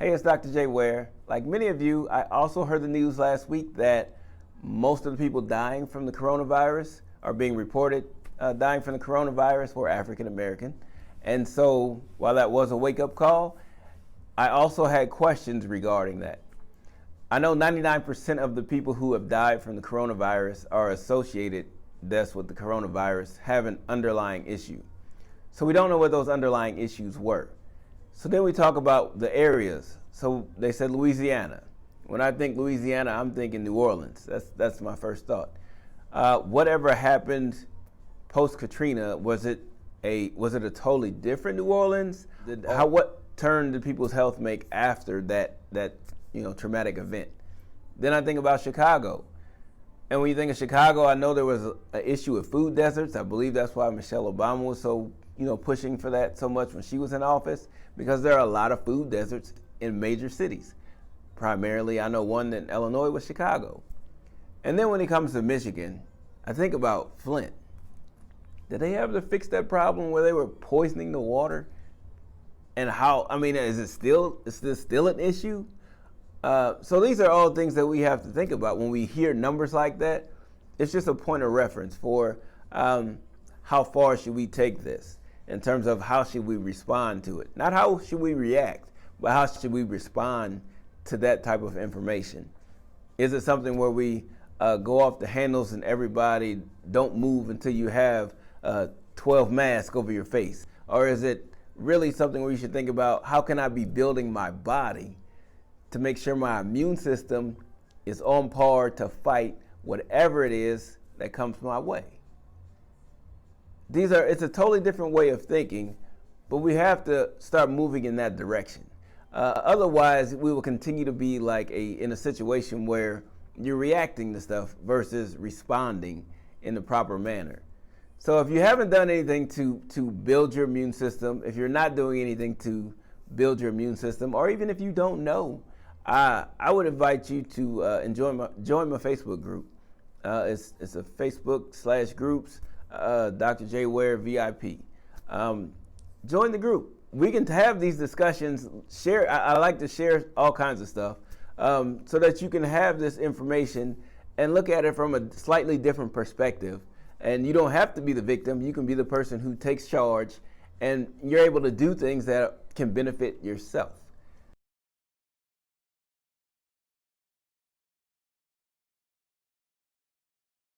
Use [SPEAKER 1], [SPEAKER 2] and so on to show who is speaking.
[SPEAKER 1] Hey, it's Dr. J. Ware. Like many of you, I also heard the news last week that most of the people dying from the coronavirus are being reported dying from the coronavirus were African American. And so while that was a wake-up call, I also had questions regarding that. I know 99% of the people who have died from the coronavirus are associated deaths with the coronavirus have an underlying issue. So we don't know what those underlying issues were. So then we talk about the areas. So they said Louisiana. When I think Louisiana, I'm thinking New Orleans. That's my first thought. Whatever happened post Katrina, was it a totally different New Orleans? What turn did people's health make after that traumatic event? Then I think about Chicago. And when you think of Chicago, I know there was an issue with food deserts. I believe that's why Michelle Obama was so pushing for that so much when she was in office, because there are a lot of food deserts in major cities. Primarily, I know one in Illinois was Chicago. And then when it comes to Michigan, I think about Flint. Did they ever fix that problem where they were poisoning the water? And is this still an issue? So these are all things that we have to think about when we hear numbers like that. It's just a point of reference for how far should we take this in terms of how should we respond to it. Not how should we react, but how should we respond to that type of information. Is it something where we go off the handles and everybody don't move until you have 12 masks over your face? Or is it really something where you should think about, how can I be building my body to make sure my immune system is on par to fight whatever it is that comes my way? It's a totally different way of thinking, but we have to start moving in that direction. Otherwise, we will continue to be in a situation where you're reacting to stuff versus responding in the proper manner. So if you haven't done anything to build your immune system, if you're not doing anything to build your immune system, or even if you don't know, I would invite you to join my Facebook group. It's a Facebook/groups, Dr. J. Ware VIP. Join the group. We can have these discussions. Share. I like to share all kinds of stuff so that you can have this information and look at it from a slightly different perspective. And you don't have to be the victim. You can be the person who takes charge, and you're able to do things that can benefit yourself.